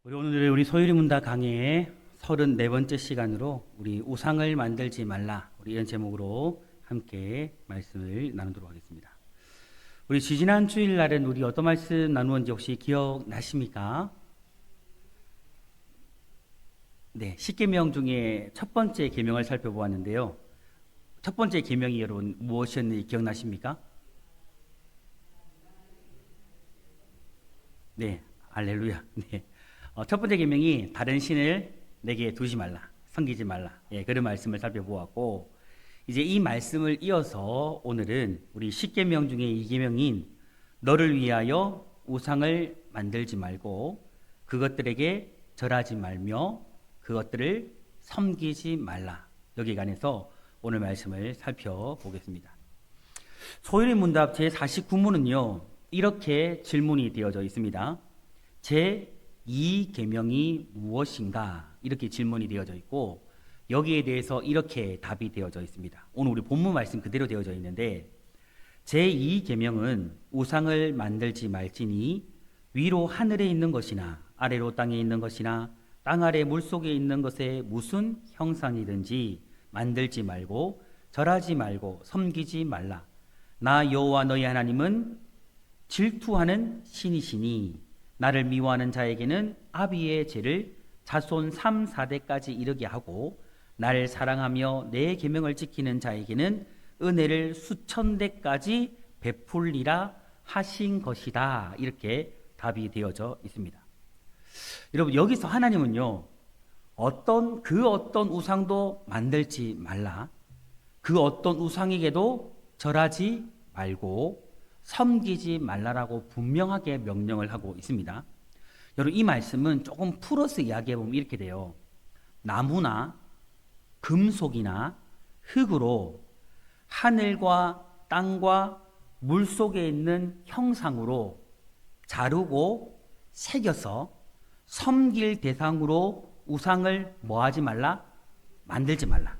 우리 소율이 문다 강의의 34번째 시간으로 우리 우상을 만들지 말라, 우리 이런 제목으로 함께 말씀을 나누도록 하겠습니다. 우리 지지난 주일날은 우리 어떤 말씀 나누었는지 혹시 기억나십니까? 네, 10계명 중에 첫 번째 계명을 살펴보았는데요. 첫 번째 계명이 여러분 무엇이었는지 기억나십니까? 네, 할렐루야. 네. 첫 번째 계명이 다른 신을 내게 두지 말라, 섬기지 말라. 예, 그런 말씀을 살펴보았고, 이제 이 말씀을 이어서 오늘은 우리 10계명 중에 2계명인 너를 위하여 우상을 만들지 말고 그것들에게 절하지 말며 그것들을 섬기지 말라. 여기에 관해서 오늘 말씀을 살펴보겠습니다. 소율의 문답 제49문은요, 이렇게 질문이 되어져 있습니다. 제2계명이 무엇인가? 이렇게 질문이 되어져 있고, 여기에 대해서 이렇게 답이 되어져 있습니다. 오늘 우리 본문 말씀 그대로 되어져 있는데, 제2계명은 우상을 만들지 말지니 위로 하늘에 있는 것이나 아래로 땅에 있는 것이나 땅 아래 물속에 있는 것에 무슨 형상이든지 만들지 말고 절하지 말고 섬기지 말라. 나 여호와 너희 하나님은 질투하는 신이시니 나를 미워하는 자에게는 아비의 죄를 자손 3, 4대까지 이르게 하고 나를 사랑하며 내 계명을 지키는 자에게는 은혜를 수천 대까지 베풀리라 하신 것이다. 이렇게 답이 되어져 있습니다. 여러분, 여기서 하나님은요, 어떤 우상도 만들지 말라, 그 어떤 우상에게도 절하지 말고 섬기지 말라라고 분명하게 명령을 하고 있습니다. 여러분, 이 말씀은 조금 풀어서 이야기해보면 이렇게 돼요. 나무나 금속이나 흙으로 하늘과 땅과 물속에 있는 형상으로 자르고 새겨서 섬길 대상으로 우상을 뭐하지 말라? 만들지 말라.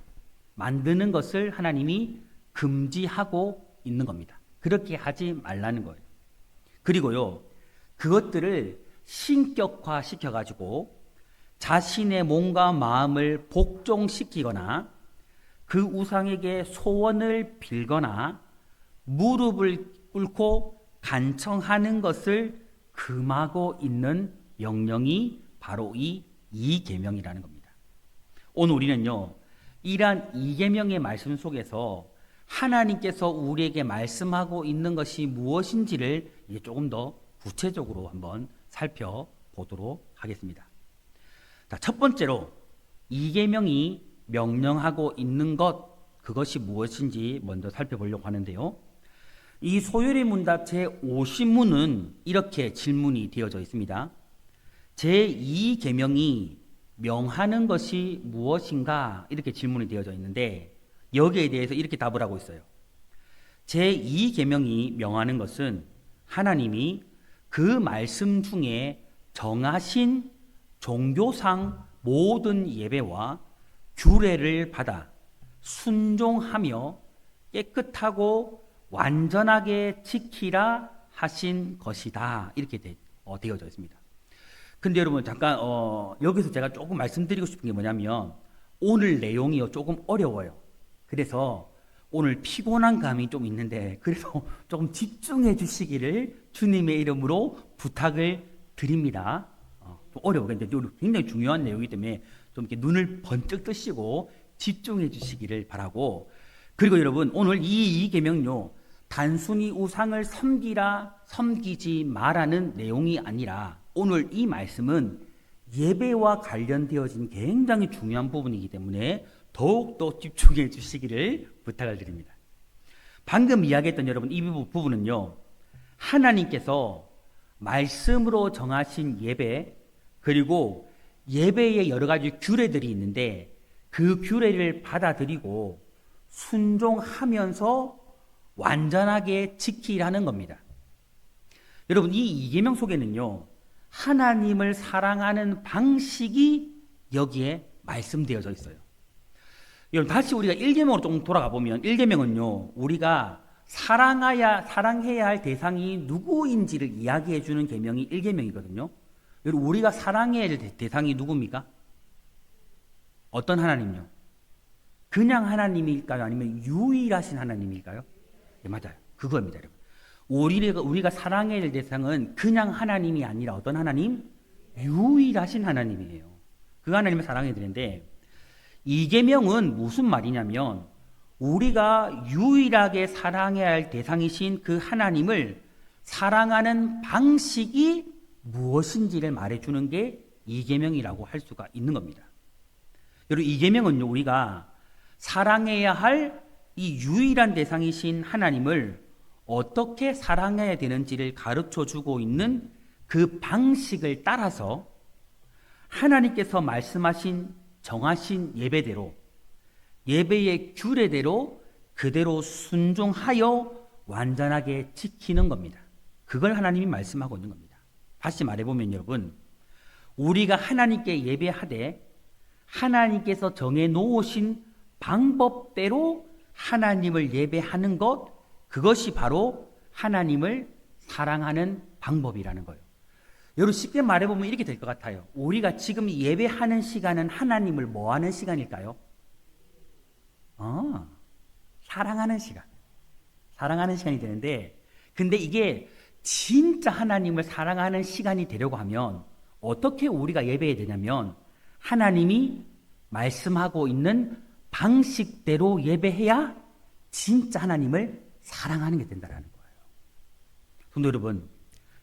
만드는 것을 하나님이 금지하고 있는 겁니다. 그렇게 하지 말라는 거예요. 그리고요, 그것들을 신격화 시켜가지고 자신의 몸과 마음을 복종시키거나 그 우상에게 소원을 빌거나 무릎을 꿇고 간청하는 것을 금하고 있는 명령이 바로 이 2계명이라는 겁니다. 오늘 우리는요, 이러한 2계명의 말씀 속에서 하나님께서 우리에게 말씀하고 있는 것이 무엇인지를 이제 조금 더 구체적으로 한번 살펴보도록 하겠습니다. 자, 첫 번째로 2계명이 명령하고 있는 것, 그것이 무엇인지 먼저 살펴보려고 하는데요. 이 소율의 문답 제50문은 이렇게 질문이 되어져 있습니다. 제2계명이 명하는 것이 무엇인가? 이렇게 질문이 되어져 있는데, 여기에 대해서 이렇게 답을 하고 있어요. 제2계명이 명하는 것은 하나님이 그 말씀 중에 정하신 종교상 모든 예배와 규례를 받아 순종하며 깨끗하고 완전하게 지키라 하신 것이다. 이렇게 되어져 있습니다. 근데 여러분, 잠깐 여기서 제가 조금 말씀드리고 싶은 게 뭐냐면, 오늘 내용이 조금 어려워요. 그래서 오늘 피곤한 감이 좀 있는데, 그래서 조금 집중해 주시기를 주님의 이름으로 부탁을 드립니다. 좀 어려워. 근데 굉장히 중요한 내용이기 때문에 좀 이렇게 눈을 번쩍 뜨시고 집중해 주시기를 바라고, 그리고 여러분, 오늘 이 계명요, 단순히 우상을 섬기라, 섬기지 마라는 내용이 아니라, 오늘 이 말씀은 예배와 관련되어진 굉장히 중요한 부분이기 때문에 더욱더 집중해 주시기를 부탁을 드립니다. 방금 이야기했던 여러분, 이 부분은요, 하나님께서 말씀으로 정하신 예배, 그리고 예배의 여러 가지 규례들이 있는데, 그 규례를 받아들이고 순종하면서 완전하게 지키라는 겁니다. 여러분, 이 2계명 속에는요, 하나님을 사랑하는 방식이 여기에 말씀되어져 있어요. 여러분, 다시 우리가 1계명으로 좀 돌아가 보면, 1계명은요, 우리가 사랑해야 할 대상이 누구인지를 이야기해 주는 계명이 1계명이거든요. 여러분, 우리가 사랑해야 될 대상이 누굽니까? 어떤 하나님요? 그냥 하나님일까요? 아니면 유일하신 하나님일까요? 네, 맞아요. 그겁니다, 여러분. 우리가 사랑해야 될 대상은 그냥 하나님이 아니라 어떤 하나님? 유일하신 하나님이에요. 그 하나님을 사랑해야 되는데, 이 계명은 무슨 말이냐면 우리가 유일하게 사랑해야 할 대상이신 그 하나님을 사랑하는 방식이 무엇인지를 말해주는 게 이 계명이라고 할 수가 있는 겁니다. 여러분, 이 계명은요, 우리가 사랑해야 할 이 유일한 대상이신 하나님을 어떻게 사랑해야 되는지를 가르쳐 주고 있는 그 방식을 따라서 하나님께서 말씀하신 정하신 예배대로, 예배의 규례대로 그대로 순종하여 완전하게 지키는 겁니다. 그걸 하나님이 말씀하고 있는 겁니다. 다시 말해보면 여러분, 우리가 하나님께 예배하되 하나님께서 정해놓으신 방법대로 하나님을 예배하는 것, 그것이 바로 하나님을 사랑하는 방법이라는 거예요. 여러분, 쉽게 말해보면 이렇게 될 것 같아요. 우리가 지금 예배하는 시간은 하나님을 뭐 하는 시간일까요? 사랑하는 시간. 사랑하는 시간이 되는데, 근데 이게 진짜 하나님을 사랑하는 시간이 되려고 하면 어떻게 우리가 예배해야 되냐면 하나님이 말씀하고 있는 방식대로 예배해야 진짜 하나님을 사랑하는 게 된다는 거예요. 성도 여러분,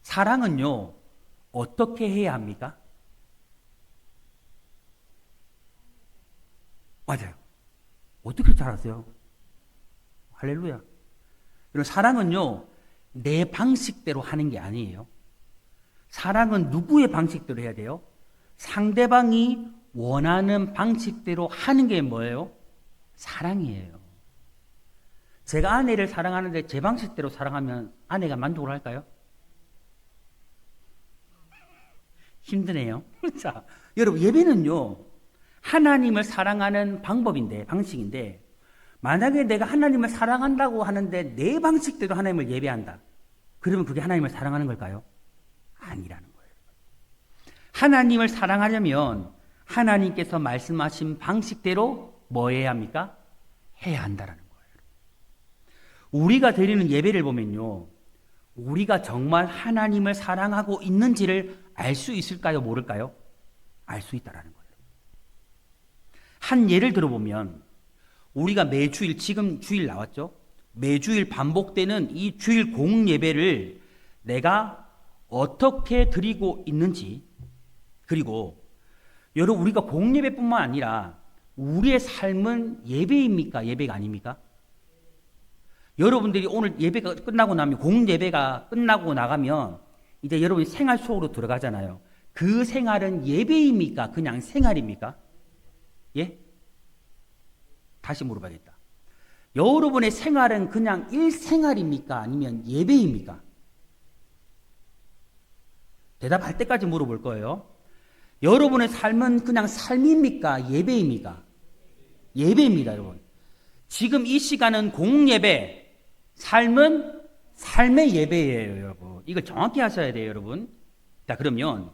사랑은요, 어떻게 해야 합니까? 맞아요. 어떻게 잘 아세요? 할렐루야. 여러분, 사랑은요, 내 방식대로 하는 게 아니에요. 사랑은 누구의 방식대로 해야 돼요? 상대방이 원하는 방식대로 하는 게 뭐예요? 사랑이에요. 제가 아내를 사랑하는데 제 방식대로 사랑하면 아내가 만족을 할까요? 힘드네요. 자, 여러분, 예배는요, 하나님을 사랑하는 방법인데, 방식인데, 만약에 내가 하나님을 사랑한다고 하는데 내 방식대로 하나님을 예배한다. 그러면 그게 하나님을 사랑하는 걸까요? 아니라는 거예요. 하나님을 사랑하려면 하나님께서 말씀하신 방식대로 뭐 해야 합니까? 해야 한다라는 거예요. 우리가 드리는 예배를 보면요, 우리가 정말 하나님을 사랑하고 있는지를 알 수 있을까요? 모를까요? 알 수 있다라는 거예요. 한 예를 들어보면 우리가 매주일, 지금 주일 나왔죠? 매주일 반복되는 이 주일 공예배를 내가 어떻게 드리고 있는지, 그리고 여러분, 우리가 공예배뿐만 아니라 우리의 삶은 예배입니까? 예배가 아닙니까? 여러분들이 오늘 예배가 끝나고 나면, 공예배가 끝나고 나가면 이제 여러분이 생활 속으로 들어가잖아요. 그 생활은 예배입니까? 그냥 생활입니까? 예? 다시 물어봐야겠다. 여러분의 생활은 그냥 일생활입니까? 아니면 예배입니까? 대답할 때까지 물어볼 거예요. 여러분의 삶은 그냥 삶입니까? 예배입니까? 예배입니다, 여러분. 지금 이 시간은 공예배, 삶은 삶의 예배예요, 여러분. 이걸 정확히 하셔야 돼요, 여러분. 자, 그러면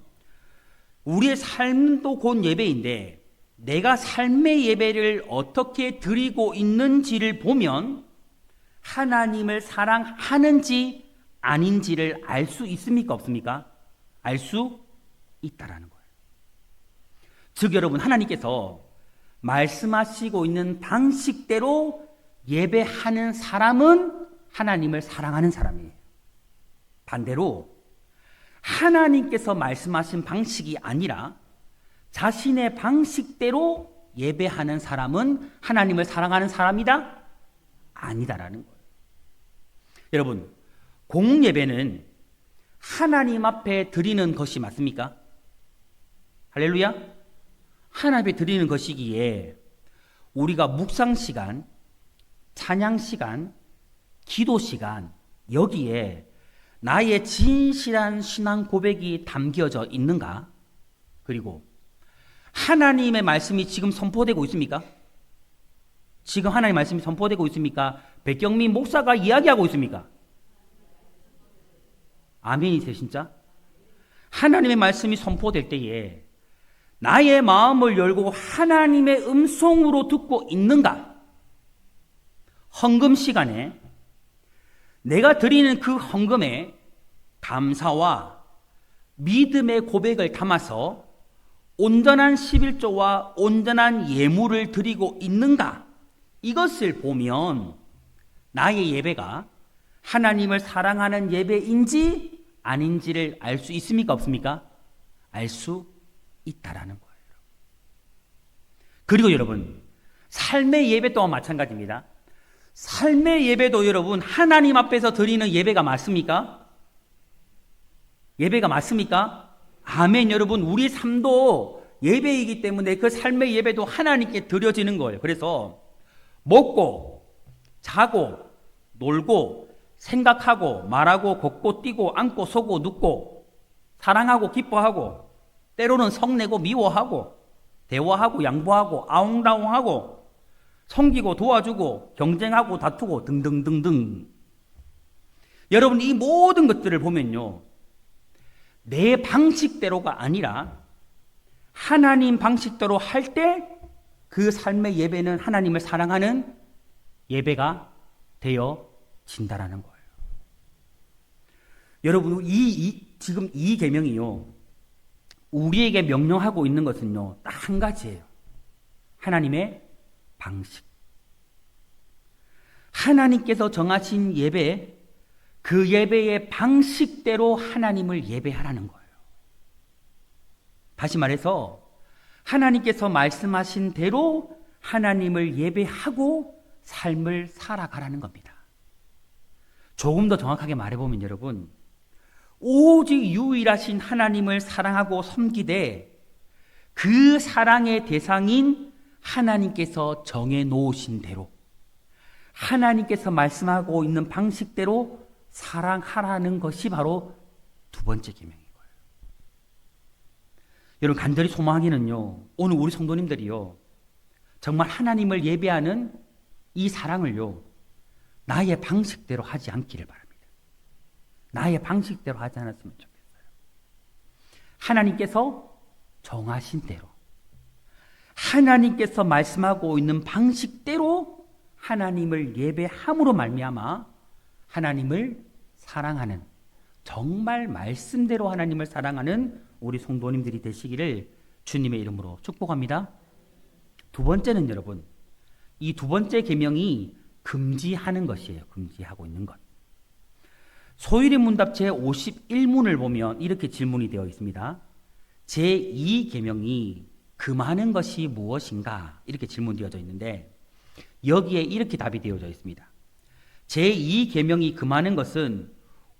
우리의 삶도 곧 예배인데 내가 삶의 예배를 어떻게 드리고 있는지를 보면 하나님을 사랑하는지 아닌지를 알 수 있습니까? 없습니까? 알 수 있다라는 거예요. 즉, 여러분, 하나님께서 말씀하시고 있는 방식대로 예배하는 사람은 하나님을 사랑하는 사람이에요. 반대로 하나님께서 말씀하신 방식이 아니라 자신의 방식대로 예배하는 사람은 하나님을 사랑하는 사람이다? 아니다라는 거예요. 여러분, 공예배는 하나님 앞에 드리는 것이 맞습니까? 할렐루야? 하나님 앞에 드리는 것이기에 우리가 묵상 시간, 찬양 시간, 기도 시간, 여기에 나의 진실한 신앙 고백이 담겨져 있는가? 그리고 하나님의 말씀이 지금 선포되고 있습니까? 지금 하나님의 말씀이 선포되고 있습니까? 백경민 목사가 이야기하고 있습니까? 아멘이세요, 진짜? 하나님의 말씀이 선포될 때에 나의 마음을 열고 하나님의 음성으로 듣고 있는가? 헌금 시간에 내가 드리는 그 헌금에 감사와 믿음의 고백을 담아서 온전한 11조와 온전한 예물을 드리고 있는가? 이것을 보면 나의 예배가 하나님을 사랑하는 예배인지 아닌지를 알 수 있습니까? 없습니까? 알 수 있다라는 거예요. 그리고 여러분, 삶의 예배 또한 마찬가지입니다. 삶의 예배도 여러분, 하나님 앞에서 드리는 예배가 맞습니까? 예배가 맞습니까? 아멘. 여러분, 우리 삶도 예배이기 때문에 그 삶의 예배도 하나님께 드려지는 거예요. 그래서 먹고 자고 놀고 생각하고 말하고 걷고 뛰고 앉고 서고 눕고 사랑하고 기뻐하고 때로는 성내고 미워하고 대화하고 양보하고 아웅다웅하고 섬기고 도와주고 경쟁하고 다투고 등등등등. 여러분, 이 모든 것들을 보면요, 내 방식대로가 아니라 하나님 방식대로 할 때 그 삶의 예배는 하나님을 사랑하는 예배가 되어진다라는 거예요. 여러분, 지금 이 계명이요, 우리에게 명령하고 있는 것은요, 딱 한 가지예요. 하나님의 방식. 하나님께서 정하신 예배, 그 예배의 방식대로 하나님을 예배하라는 거예요. 다시 말해서 하나님께서 말씀하신 대로 하나님을 예배하고 삶을 살아가라는 겁니다. 조금 더 정확하게 말해보면 여러분, 오직 유일하신 하나님을 사랑하고 섬기되 그 사랑의 대상인 하나님께서 정해놓으신 대로 하나님께서 말씀하고 있는 방식대로 사랑하라는 것이 바로 두 번째 계명인 거예요. 여러분, 간절히 소망하기는요, 오늘 우리 성도님들이요, 정말 하나님을 예배하는 이 사랑을요, 나의 방식대로 하지 않기를 바랍니다. 나의 방식대로 하지 않았으면 좋겠어요. 하나님께서 정하신 대로, 하나님께서 말씀하고 있는 방식대로 하나님을 예배함으로 말미암아 하나님을 사랑하는, 정말 말씀대로 하나님을 사랑하는 우리 성도님들이 되시기를 주님의 이름으로 축복합니다. 두 번째는 여러분, 이 두 번째 계명이 금지하는 것이에요. 금지하고 있는 것. 소위리 문답 제51문을 보면 이렇게 질문이 되어 있습니다. 제2계명이 금하는 것이 무엇인가? 이렇게 질문되어져 있는데 여기에 이렇게 답이 되어져 있습니다. 제2계명이 금하는 것은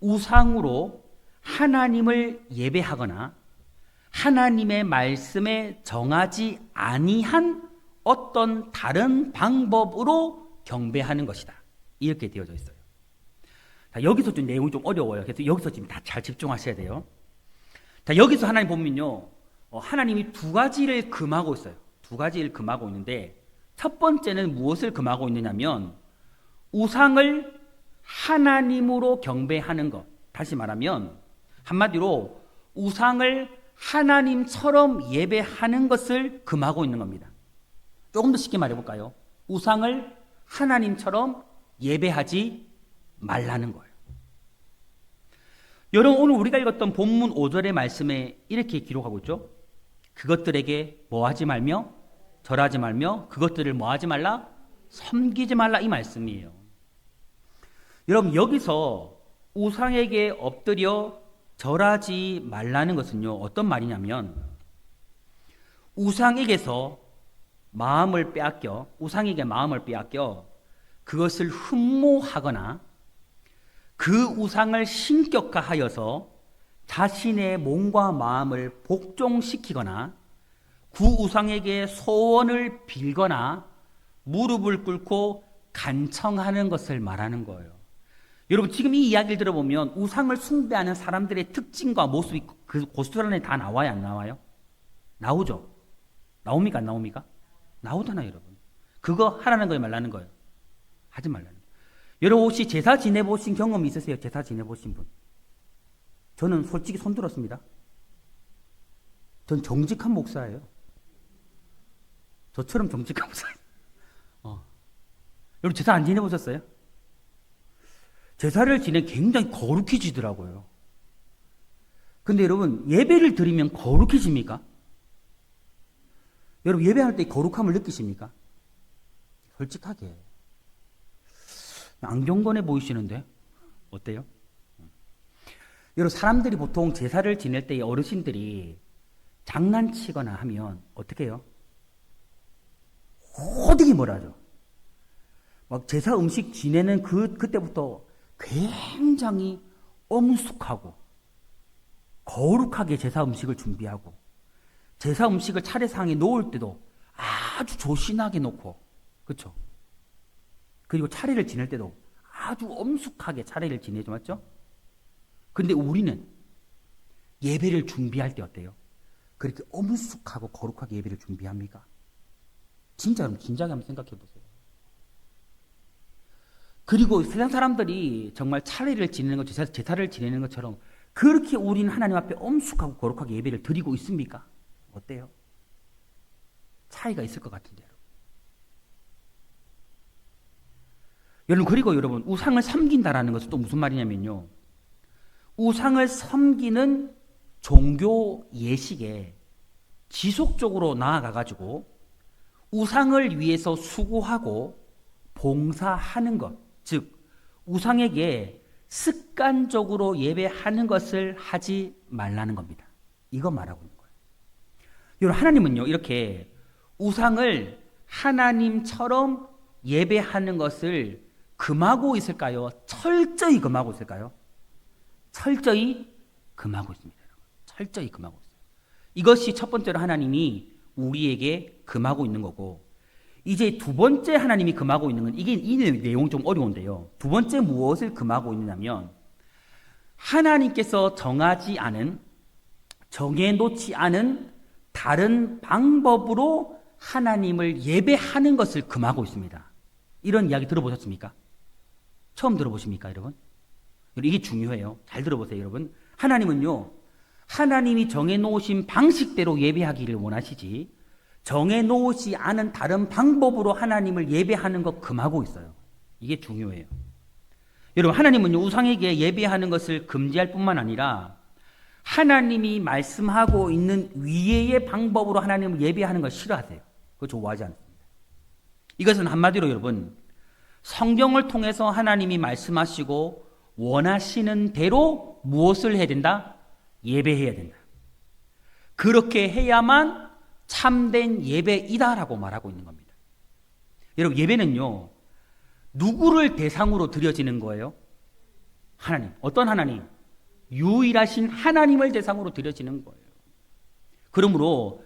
우상으로 하나님을 예배하거나 하나님의 말씀에 정하지 아니한 어떤 다른 방법으로 경배하는 것이다. 이렇게 되어져 있어요. 자, 여기서 좀 내용이 좀 어려워요. 그래서 여기서 지금 다 잘 집중하셔야 돼요. 자, 여기서 하나님 보면요, 하나님이 두 가지를 금하고 있어요. 두 가지를 금하고 있는데 첫 번째는 무엇을 금하고 있느냐면 우상을 하나님으로 경배하는 것. 다시 말하면 한마디로 우상을 하나님처럼 예배하는 것을 금하고 있는 겁니다. 조금 더 쉽게 말해볼까요? 우상을 하나님처럼 예배하지 말라는 거예요. 여러분, 오늘 우리가 읽었던 본문 5절의 말씀에 이렇게 기록하고 있죠. 그것들에게 뭐하지 말며 절하지 말며 그것들을 뭐하지 말라? 섬기지 말라, 이 말씀이에요. 여러분, 여기서 우상에게 엎드려 절하지 말라는 것은요, 어떤 말이냐면 우상에게서 마음을 빼앗겨, 우상에게 마음을 빼앗겨 그것을 흠모하거나 그 우상을 신격화하여서 자신의 몸과 마음을 복종시키거나 그 우상에게 소원을 빌거나 무릎을 꿇고 간청하는 것을 말하는 거예요. 여러분, 지금 이 이야기를 들어보면 우상을 숭배하는 사람들의 특징과 모습이 그 고스란히 다 나와요, 안 나와요? 나오죠? 나옵니까, 안 나옵니까? 나오잖아요, 여러분. 그거 하라는 거예요, 말라는 거예요? 하지 말라는 거예요. 여러분, 혹시 제사 지내보신 경험이 있으세요? 제사 지내보신 분? 저는 솔직히 손 들었습니다. 전 정직한 목사예요. 저처럼 정직한 목사예요. 여러분 제사 안 지내보셨어요? 제사를 지내 굉장히 거룩해지더라고요. 근데 여러분 예배를 드리면 거룩해집니까? 여러분 예배할 때 거룩함을 느끼십니까? 솔직하게. 안경건해 보이시는데 어때요? 여러분 사람들이 보통 제사를 지낼 때 어르신들이 장난치거나 하면 어떻게 해요? 호되게 뭐라죠? 막 제사 음식 지내는 그때부터 굉장히 엄숙하고 거룩하게 제사 음식을 준비하고 제사 음식을 차례상에 놓을 때도 아주 조신하게 놓고 그렇죠? 그리고 차례를 지낼 때도 아주 엄숙하게 차례를 지내죠. 맞죠? 근데 우리는 예배를 준비할 때 어때요? 그렇게 엄숙하고 거룩하게 예배를 준비합니까? 진짜 여러분 진작에 한번 생각해 보세요. 그리고 세상 사람들이 정말 차례를 지내는 것, 제사를 지내는 것처럼 그렇게 우리는 하나님 앞에 엄숙하고 거룩하게 예배를 드리고 있습니까? 어때요? 차이가 있을 것 같은데요. 여러분 그리고 여러분 우상을 섬긴다라는 것은 또 무슨 말이냐면요. 우상을 섬기는 종교 예식에 지속적으로 나아가가지고 우상을 위해서 수고하고 봉사하는 것, 즉 우상에게 습관적으로 예배하는 것을 하지 말라는 겁니다. 이거 말하고 있는 거예요. 여러분 하나님은요 이렇게 우상을 하나님처럼 예배하는 것을 금하고 있을까요? 철저히 금하고 있을까요? 철저히 금하고 있습니다. 철저히 금하고 있어요. 이것이 첫 번째로 하나님이 우리에게 금하고 있는 거고, 이제 두 번째 하나님이 금하고 있는 건 이게 이 내용 좀 어려운데요. 두 번째 무엇을 금하고 있느냐면 하나님께서 정해놓지 않은 다른 방법으로 하나님을 예배하는 것을 금하고 있습니다. 이런 이야기 들어보셨습니까? 처음 들어보십니까, 여러분? 이게 중요해요. 잘 들어보세요, 여러분. 하나님은요, 하나님이 정해놓으신 방식대로 예배하기를 원하시지 정해놓지 않은 다른 방법으로 하나님을 예배하는 것 금하고 있어요. 이게 중요해요. 여러분 하나님은요 우상에게 예배하는 것을 금지할 뿐만 아니라 하나님이 말씀하고 있는 위에의 방법으로 하나님을 예배하는 걸 싫어하세요. 그거 좋아하지 않습니다. 이것은 한마디로 여러분 성경을 통해서 하나님이 말씀하시고 원하시는 대로 무엇을 해야 된다? 예배해야 된다. 그렇게 해야만 참된 예배이다라고 말하고 있는 겁니다. 여러분 예배는요 누구를 대상으로 드려지는 거예요? 하나님. 어떤 하나님? 유일하신 하나님을 대상으로 드려지는 거예요. 그러므로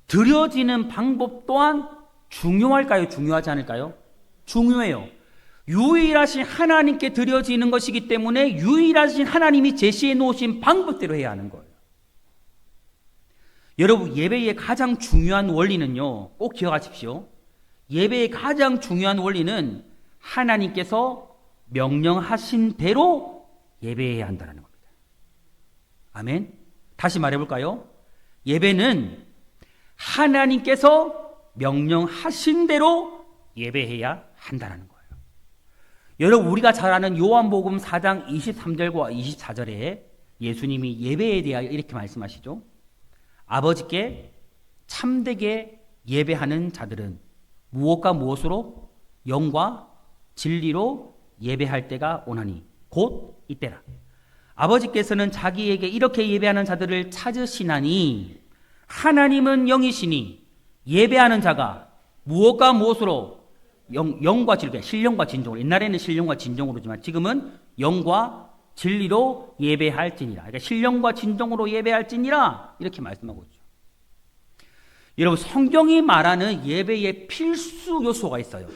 드려지는 방법 또한 중요할까요? 중요하지 않을까요? 중요해요. 유일하신 하나님께 드려지는 것이기 때문에 유일하신 하나님이 제시해 놓으신 방법대로 해야 하는 거예요. 여러분 예배의 가장 중요한 원리는요 꼭 기억하십시오. 예배의 가장 중요한 원리는 하나님께서 명령하신 대로 예배해야 한다는 겁니다. 아멘. 다시 말해볼까요? 예배는 하나님께서 명령하신 대로 예배해야 한다는 거예요. 여러분 우리가 잘 아는 요한복음 4장 23절과 24절에 예수님이 예배에 대하여 이렇게 말씀하시죠. 아버지께 참되게 예배하는 자들은 무엇과 무엇으로? 영과 진리로 예배할 때가 오나니 곧 이때라. 아버지께서는 자기에게 이렇게 예배하는 자들을 찾으시나니 하나님은 영이시니 예배하는 자가 무엇과 무엇으로? 영과 진리, 신령과 진정으로. 옛날에는 신령과 진정으로지만 지금은 영과 진리로 예배할지니라. 그러니까 신령과 진정으로 예배할지니라 이렇게 말씀하고 있죠. 여러분 성경이 말하는 예배의 필수 요소가 있어요.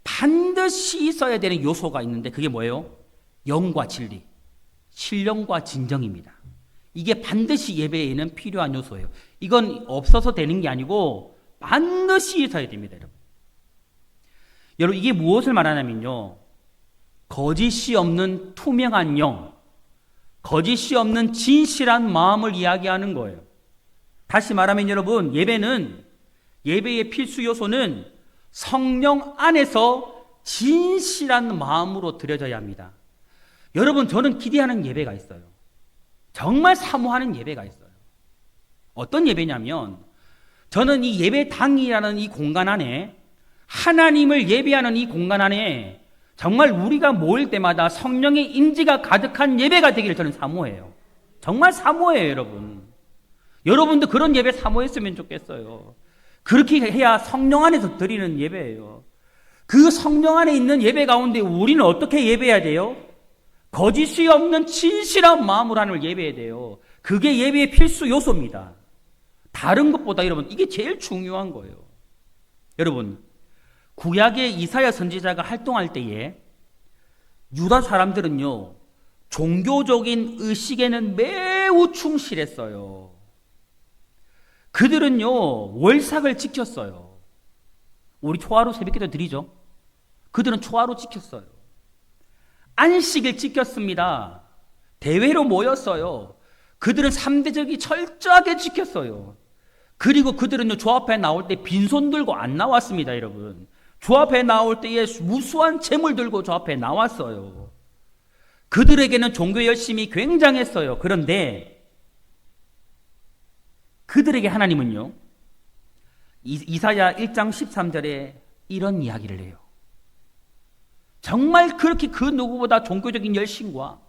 반드시 있어야 되는 요소가 있는데 그게 뭐예요? 영과 진리, 신령과 진정입니다. 이게 반드시 예배에는 필요한 요소예요. 이건 없어서 되는 게 아니고 반드시 있어야 됩니다. 여러분 이게 무엇을 말하냐면요 거짓이 없는 투명한 영, 거짓이 없는 진실한 마음을 이야기하는 거예요. 다시 말하면 여러분, 예배의 필수 요소는 성령 안에서 진실한 마음으로 드려져야 합니다. 여러분, 저는 기대하는 예배가 있어요. 정말 사모하는 예배가 있어요. 어떤 예배냐면, 저는 이 예배당이라는 이 공간 안에, 하나님을 예배하는 이 공간 안에 정말 우리가 모일 때마다 성령의 임재가 가득한 예배가 되기를 저는 사모해요. 정말 사모해요, 여러분. 여러분도 그런 예배 사모했으면 좋겠어요. 그렇게 해야 성령 안에서 드리는 예배예요. 그 성령 안에 있는 예배 가운데 우리는 어떻게 예배해야 돼요? 거짓이 없는 진실한 마음으로 하나님을 예배해야 돼요. 그게 예배의 필수 요소입니다. 다른 것보다 여러분, 이게 제일 중요한 거예요. 여러분, 구약의 이사야 선지자가 활동할 때에 유다 사람들은요, 종교적인 의식에는 매우 충실했어요. 그들은요, 월삭을 지켰어요. 우리 초하루 새벽기도 드리죠. 그들은 초하루 지켰어요. 안식일 지켰습니다. 대회로 모였어요. 그들은 3대적이 철저하게 지켰어요. 그리고 그들은요, 주 앞에 나올 때 빈손 들고 안 나왔습니다, 여러분. 주 앞에 나올 때에 무수한 재물 들고 주 앞에 나왔어요. 그들에게는 종교 열심이 굉장했어요. 그런데 그들에게 하나님은요, 이사야 1장 13절에 이런 이야기를 해요. 정말 그렇게 그 누구보다 종교적인 열심과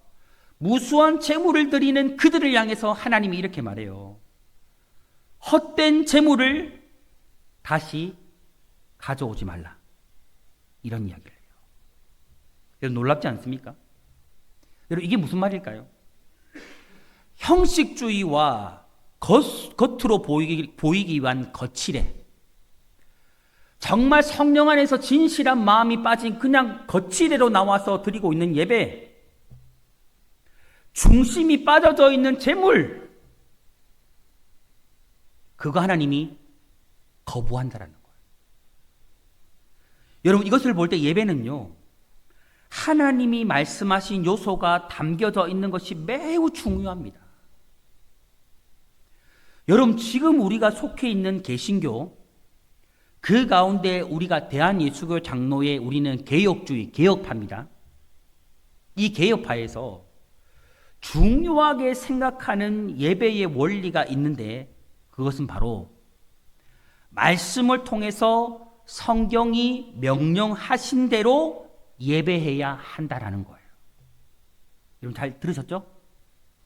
무수한 재물을 드리는 그들을 향해서 하나님이 이렇게 말해요. 헛된 재물을 다시 가져오지 말라. 이런 이야기를 해요. 여러분, 놀랍지 않습니까? 여러분, 이게 무슨 말일까요? 형식주의와 겉으로 보이기 위한 거칠애, 정말 성령 안에서 진실한 마음이 빠진 그냥 거칠애로 나와서 드리고 있는 예배, 중심이 빠져져 있는 재물, 그거 하나님이 거부한다라는 거예요. 여러분, 이것을 볼 때 예배는요, 하나님이 말씀하신 요소가 담겨져 있는 것이 매우 중요합니다. 여러분, 지금 우리가 속해 있는 개신교, 그 가운데 우리가 대한예수교 장로회, 우리는 개혁주의, 개혁파입니다. 이 개혁파에서 중요하게 생각하는 예배의 원리가 있는데, 그것은 바로 말씀을 통해서 성경이 명령하신 대로 예배해야 한다라는 거예요. 여러분, 잘 들으셨죠?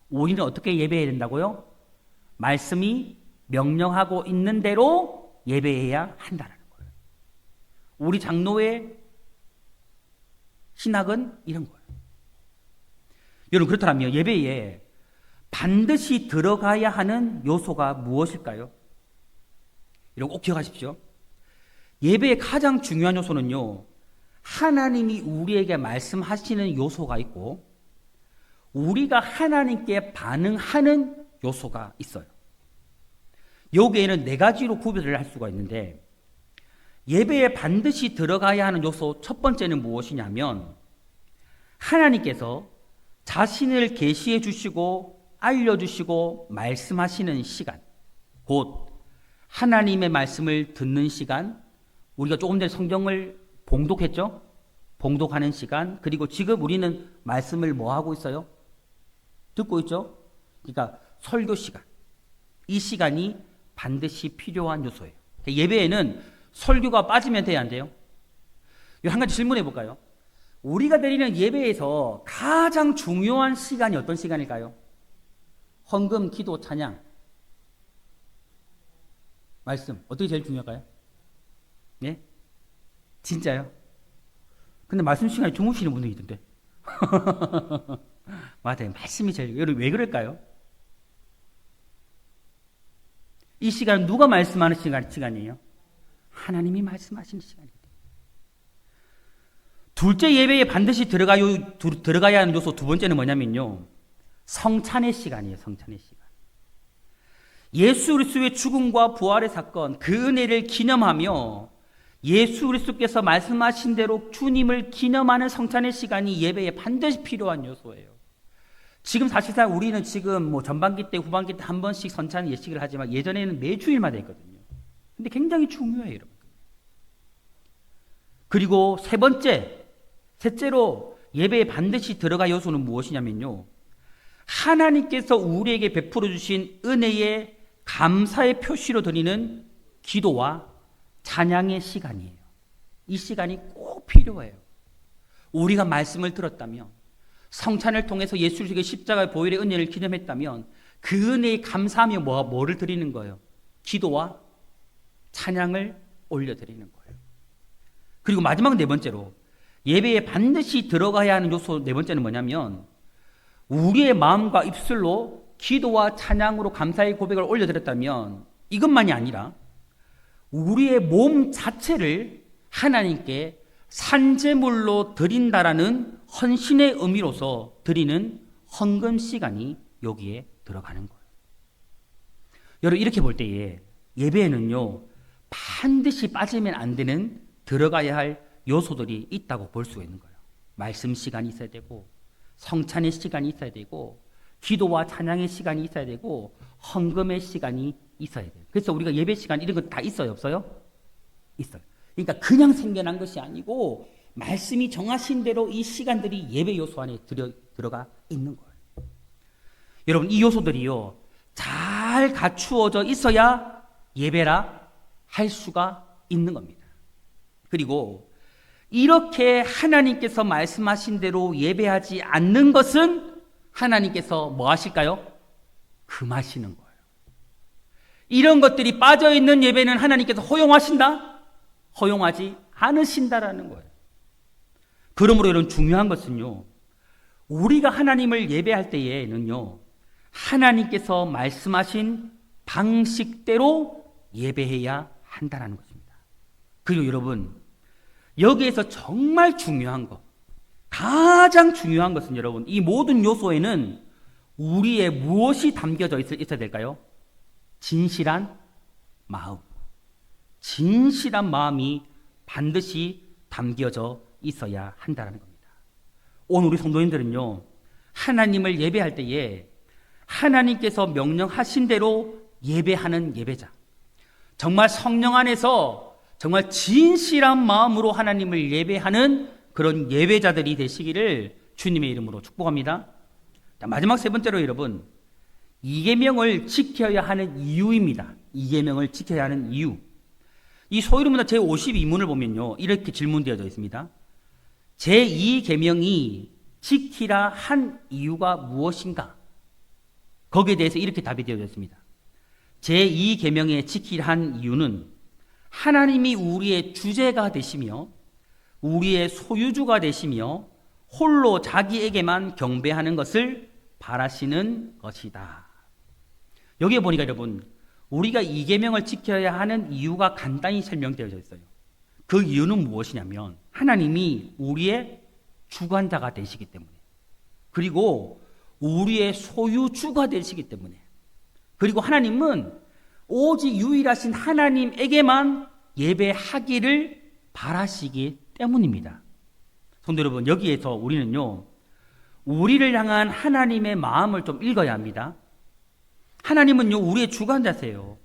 우리는 어떻게 예배해야 된다고요? 말씀이 명령하고 있는 대로 예배해야 한다는 거예요. 우리 장로의 신학은 이런 거예요. 여러분, 그렇다면 예배에 반드시 들어가야 하는 요소가 무엇일까요? 여러분, 꼭 기억하십시오. 예배의 가장 중요한 요소는요, 하나님이 우리에게 말씀하시는 요소가 있고 우리가 하나님께 반응하는 요소가 있어요. 여기에는 네 가지로 구별을 할 수가 있는데, 예배에 반드시 들어가야 하는 요소 첫 번째는 무엇이냐면, 하나님께서 자신을 계시해 주시고 알려주시고 말씀하시는 시간, 곧 하나님의 말씀을 듣는 시간, 우리가 조금 전에 성경을 봉독했죠? 봉독하는 시간, 그리고 지금 우리는 말씀을 뭐 하고 있어요? 듣고 있죠? 그러니까 설교 시간. 이 시간이 반드시 필요한 요소예요. 예배에는 설교가 빠지면 돼야 안 돼요? 한 가지 질문해 볼까요? 우리가 드리는 예배에서 가장 중요한 시간이 어떤 시간일까요? 헌금, 기도, 찬양. 말씀. 어떻게 제일 중요할까요? 예? 진짜요? 근데 말씀 시간에 주무시는 분들이 있던데. 맞아요. 말씀이 제일, 여러분, 왜 그럴까요? 이 시간은 누가 말씀하는 시간이에요? 하나님이 말씀하시는 시간이에요. 둘째, 예배에 반드시 들어가야 하는 요소 두 번째는 뭐냐면요, 성찬의 시간이에요. 성찬의 시간. 예수 그리스도의 죽음과 부활의 사건, 그 은혜를 기념하며 예수 그리스도께서 말씀하신 대로 주님을 기념하는 성찬의 시간이 예배에 반드시 필요한 요소예요. 지금 사실상 우리는 지금 뭐 전반기 때, 후반기 때 한 번씩 선찬 예식을 하지만 예전에는 매주일마다 했거든요. 근데 굉장히 중요해요, 여러분. 그리고 셋째로 예배에 반드시 들어갈 요소는 무엇이냐면요. 하나님께서 우리에게 베풀어 주신 은혜의 감사의 표시로 드리는 기도와 찬양의 시간이에요. 이 시간이 꼭 필요해요. 우리가 말씀을 들었다면, 성찬을 통해서 예수의 십자가의 보혈의 은혜를 기념했다면 그 은혜에 감사하며 뭐를 드리는 거예요? 기도와 찬양을 올려드리는 거예요. 그리고 마지막 네 번째로 예배에 반드시 들어가야 하는 요소 네 번째는 뭐냐면 우리의 마음과 입술로 기도와 찬양으로 감사의 고백을 올려드렸다면 이것만이 아니라 우리의 몸 자체를 하나님께 산제물로 드린다라는 헌신의 의미로서 드리는 헌금 시간이 여기에 들어가는 거예요. 여러분 이렇게 볼 때에 예배에는요 반드시 빠지면 안 되는 들어가야 할 요소들이 있다고 볼 수가 있는 거예요. 말씀 시간이 있어야 되고 성찬의 시간이 있어야 되고 기도와 찬양의 시간이 있어야 되고 헌금의 시간이 있어야 돼요. 그래서 우리가 예배 시간 이런 거 다 있어요? 없어요? 있어요. 그러니까 그냥 생겨난 것이 아니고 말씀이 정하신 대로 이 시간들이 예배 요소 안에 들어가 있는 거예요. 여러분 이 요소들이요 잘 갖추어져 있어야 예배라 할 수가 있는 겁니다. 그리고 이렇게 하나님께서 말씀하신 대로 예배하지 않는 것은 하나님께서 뭐 하실까요? 금하시는 거예요. 이런 것들이 빠져있는 예배는 하나님께서 허용하신다? 허용하지 않으신다라는 거예요. 그러므로 여러분 중요한 것은요. 우리가 하나님을 예배할 때에는요. 하나님께서 말씀하신 방식대로 예배해야 한다는 것입니다. 그리고 여러분 여기에서 정말 중요한 것, 가장 중요한 것은 여러분 이 모든 요소에는 우리의 무엇이 담겨져 있어야 될까요? 진실한 마음. 진실한 마음이 반드시 담겨져 있어야 한다는 겁니다. 오늘 우리 성도님들은요, 하나님을 예배할 때에 하나님께서 명령하신 대로 예배하는 예배자. 정말 성령 안에서 정말 진실한 마음으로 하나님을 예배하는 그런 예배자들이 되시기를 주님의 이름으로 축복합니다. 자, 마지막 세 번째로 여러분, 이 계명을 지켜야 하는 이유입니다. 이 계명을 지켜야 하는 이유. 이 소위문답 제52문을 보면요, 이렇게 질문되어져 있습니다. 제2 계명이 지키라 한 이유가 무엇인가? 거기에 대해서 이렇게 답이 되어져 있습니다. 제2 계명에 지키라 한 이유는 하나님이 우리의 주제가 되시며 우리의 소유주가 되시며 홀로 자기에게만 경배하는 것을 바라시는 것이다. 여기에 보니까 여러분 우리가 이 계명을 지켜야 하는 이유가 간단히 설명되어져 있어요. 그 이유는 무엇이냐면 하나님이 우리의 주관자가 되시기 때문에, 그리고 우리의 소유주가 되시기 때문에, 그리고 하나님은 오직 유일하신 하나님에게만 예배하기를 바라시기 때문입니다. 성도 여러분, 여기에서 우리는요, 우리를 향한 하나님의 마음을 좀 읽어야 합니다. 하나님은요, 우리의 주관자세요.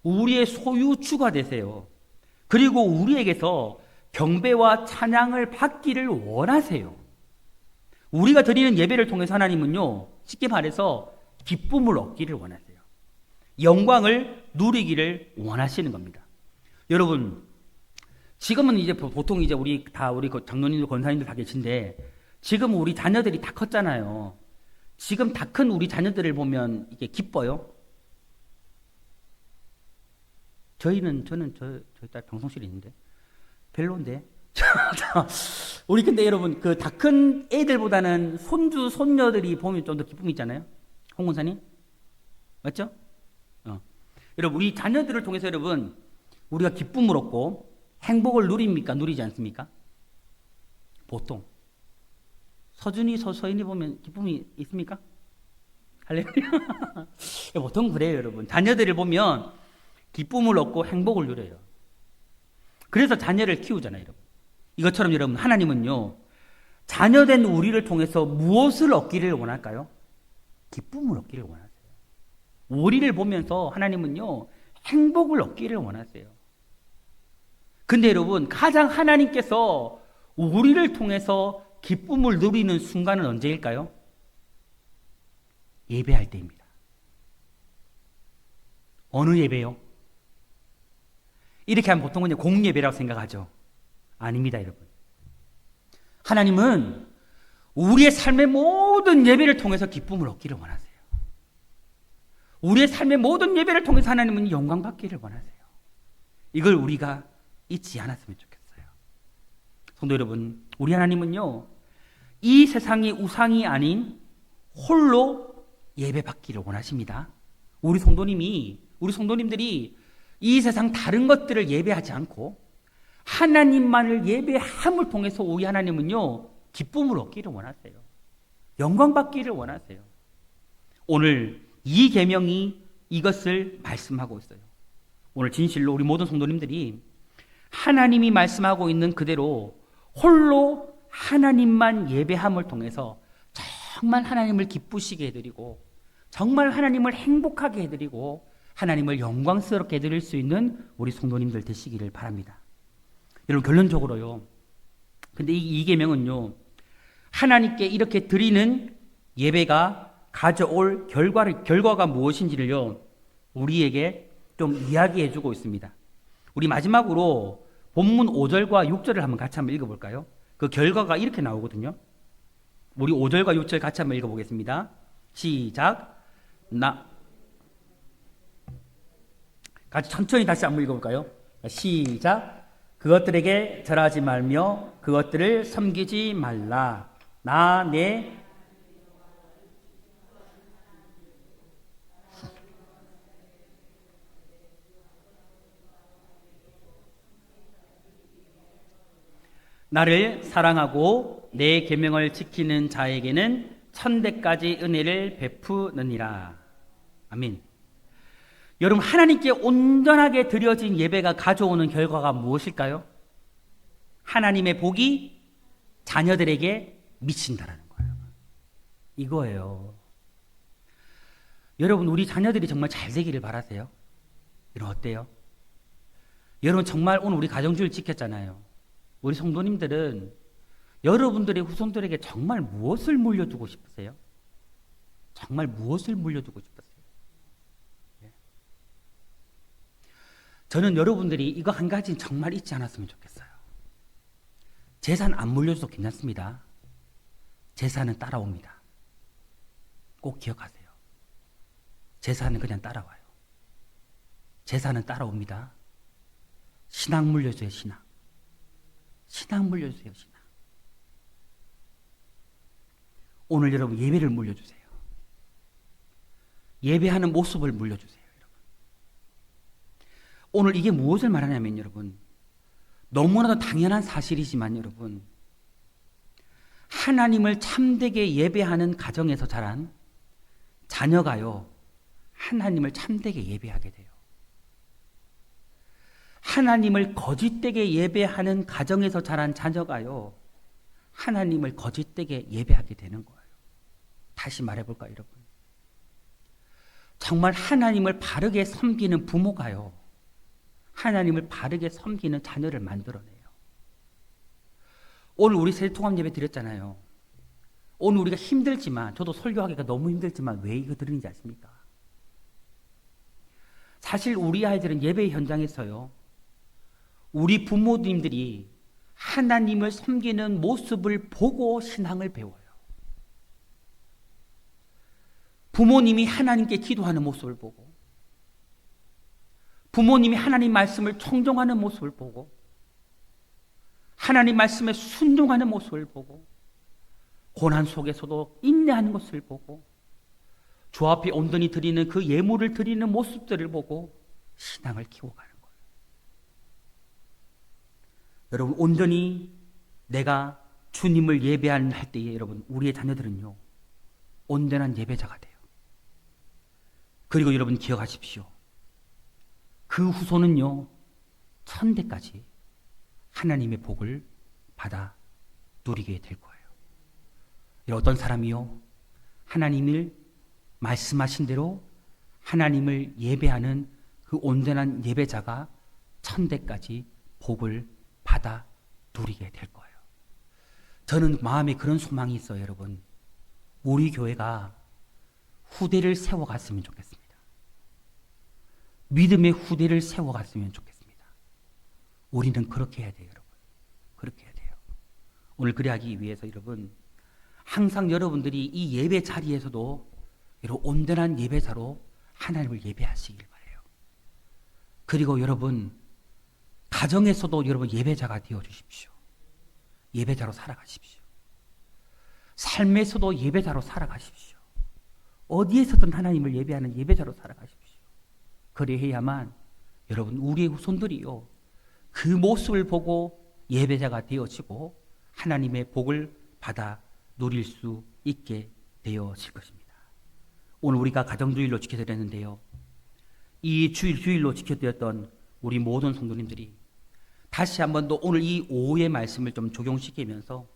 우리의 소유주가 되세요. 그리고 우리에게서 경배와 찬양을 받기를 원하세요. 우리가 드리는 예배를 통해서 하나님은요, 쉽게 말해서 기쁨을 얻기를 원하세요. 영광을 누리기를 원하시는 겁니다. 여러분, 지금은 이제 보통 이제 우리 장로님들, 권사님들 다 계신데, 지금 우리 자녀들이 다 컸잖아요. 지금 다 큰 우리 자녀들을 보면 이게 기뻐요? 저희 딸 병성실에 있는데 별로인데. 우리 근데 여러분 그 다 큰 애들보다는 손주 손녀들이 보면 좀 더 기쁨이 있잖아요. 홍 권사님 맞죠? 여러분 우리 자녀들을 통해서 여러분 우리가 기쁨을 얻고 행복을 누립니까? 누리지 않습니까? 보통 서준이 서인이 보면 기쁨이 있습니까? 할렐루야. 보통 그래요 여러분. 자녀들을 보면 기쁨을 얻고 행복을 누려요. 그래서 자녀를 키우잖아요 여러분. 이것처럼 여러분 하나님은요, 자녀된 우리를 통해서 무엇을 얻기를 원할까요? 기쁨을 얻기를 원하세요. 우리를 보면서 하나님은요, 행복을 얻기를 원하세요. 근데 여러분, 가장 하나님께서 우리를 통해서 기쁨을 누리는 순간은 언제일까요? 예배할 때입니다. 어느 예배요? 이렇게 하면 보통은 공예배라고 생각하죠. 아닙니다, 여러분. 하나님은 우리의 삶의 모든 예배를 통해서 기쁨을 얻기를 원하세요. 우리의 삶의 모든 예배를 통해서 하나님은 영광 받기를 원하세요. 이걸 우리가 잊지 않았으면 좋겠어요. 성도 여러분, 우리 하나님은요, 이 세상이 우상이 아닌 홀로 예배 받기를 원하십니다. 우리 성도님들이 이 세상 다른 것들을 예배하지 않고 하나님만을 예배함을 통해서 우리 하나님은요, 기쁨을 얻기를 원하세요. 영광 받기를 원하세요. 오늘 이 계명이 이것을 말씀하고 있어요. 오늘 진실로 우리 모든 성도님들이 하나님이 말씀하고 있는 그대로 홀로 하나님만 예배함을 통해서 정말 하나님을 기쁘시게 해드리고 정말 하나님을 행복하게 해드리고 하나님을 영광스럽게 해드릴 수 있는 우리 성도님들 되시기를 바랍니다. 여러분, 결론적으로요, 근데 이 계명은요, 하나님께 이렇게 드리는 예배가 가져올 결과가 무엇인지를요, 우리에게 좀 이야기해 주고 있습니다. 우리 마지막으로 본문 5절과 6절을 같이 한번 읽어볼까요? 그 결과가 이렇게 나오거든요. 우리 5절과 6절 같이 한번 읽어보겠습니다. 시작. 같이 천천히 다시 한번 읽어볼까요? 시작. 그것들에게 절하지 말며 그것들을 섬기지 말라. 나를 사랑하고 내 계명을 지키는 자에게는 천대까지 은혜를 베푸느니라. 아멘. 여러분, 하나님께 온전하게 드려진 예배가 가져오는 결과가 무엇일까요? 하나님의 복이 자녀들에게 미친다라는 거예요. 이거예요. 여러분, 우리 자녀들이 정말 잘 되기를 바라세요? 여러분, 어때요? 여러분, 정말 오늘 우리 가정주일 지켰잖아요. 우리 성도님들은 여러분들의 후손들에게 정말 무엇을 물려두고 싶으세요? 정말 무엇을 물려두고 싶으세요? 저는 여러분들이 이거 한 가지는 정말 잊지 않았으면 좋겠어요. 재산 안 물려줘도 괜찮습니다. 재산은 따라옵니다. 꼭 기억하세요. 재산은 그냥 따라와요. 재산은 따라옵니다. 신앙 물려줘요, 신앙. 신앙 물려주세요, 신앙. 오늘 여러분 예배를 물려주세요. 예배하는 모습을 물려주세요, 여러분. 오늘 이게 무엇을 말하냐면 여러분, 너무나도 당연한 사실이지만 여러분, 하나님을 참되게 예배하는 가정에서 자란 자녀가요, 하나님을 참되게 예배하게 돼요. 하나님을 거짓되게 예배하는 가정에서 자란 자녀가요, 하나님을 거짓되게 예배하게 되는 거예요. 다시 말해볼까요, 여러분? 정말 하나님을 바르게 섬기는 부모가요, 하나님을 바르게 섬기는 자녀를 만들어내요. 오늘 우리 세대통합 예배 드렸잖아요. 오늘 우리가 힘들지만, 저도 설교하기가 너무 힘들지만 왜 이거 드리는지 아십니까? 사실 우리 아이들은 예배 현장에서요, 우리 부모님들이 하나님을 섬기는 모습을 보고 신앙을 배워요. 부모님이 하나님께 기도하는 모습을 보고, 부모님이 하나님 말씀을 청종하는 모습을 보고, 하나님 말씀에 순종하는 모습을 보고, 고난 속에서도 인내하는 것을 보고, 주 앞에 온전히 드리는 그 예물을 드리는 모습들을 보고 신앙을 키워가는 거예요. 여러분, 온전히 내가 주님을 예배할 때에 여러분, 우리의 자녀들은요, 온전한 예배자가 돼요. 그리고 여러분 기억하십시오. 그 후손은요, 천대까지 하나님의 복을 받아 누리게 될 거예요. 어떤 사람이요, 하나님을 말씀하신 대로 하나님을 예배하는 그 온전한 예배자가 천대까지 복을 받아 누리게 될 거예요. 저는 마음에 그런 소망이 있어요, 여러분. 우리 교회가 후대를 세워갔으면 좋겠습니다. 믿음의 후대를 세워갔으면 좋겠습니다. 우리는 그렇게 해야 돼요, 여러분. 그렇게 해야 돼요. 오늘 그리하기 위해서 여러분, 항상 여러분들이 이 예배 자리에서도 여러분 온전한 예배자로 하나님을 예배하시길 바라요. 그리고 여러분, 가정에서도 여러분 예배자가 되어 주십시오. 예배자로 살아가십시오. 삶에서도 예배자로 살아가십시오. 어디에서든 하나님을 예배하는 예배자로 살아가십시오. 그래야만 여러분 우리의 후손들이요 그 모습을 보고 예배자가 되어지고 하나님의 복을 받아 누릴 수 있게 되어질 것입니다. 오늘 우리가 가정주일로 지켜드렸는데요. 이 주일로 지켜드렸던 우리 모든 성도님들이 다시 한번 더 오늘 이 오후의 말씀을 좀 적용시키면서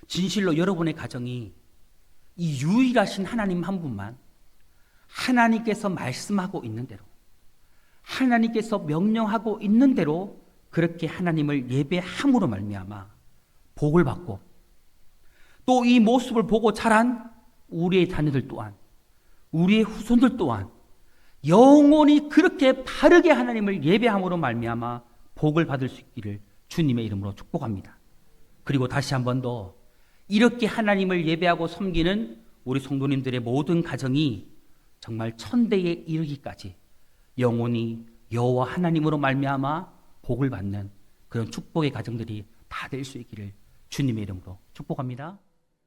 진실로 여러분의 가정이 이 유일하신 하나님 한 분만 하나님께서 말씀하고 있는 대로 하나님께서 명령하고 있는 대로 그렇게 하나님을 예배함으로 말미암아 복을 받고 또 이 모습을 보고 자란 우리의 자녀들 또한 우리의 후손들 또한 영원히 그렇게 바르게 하나님을 예배함으로 말미암아 복을 받을 수 있기를 주님의 이름으로 축복합니다. 그리고 다시 한 번 더 이렇게 하나님을 예배하고 섬기는 우리 성도님들의 모든 가정이 정말 천대에 이르기까지 영원히 여호와 하나님으로 말미암아 복을 받는 그런 축복의 가정들이 다 될 수 있기를 주님의 이름으로 축복합니다.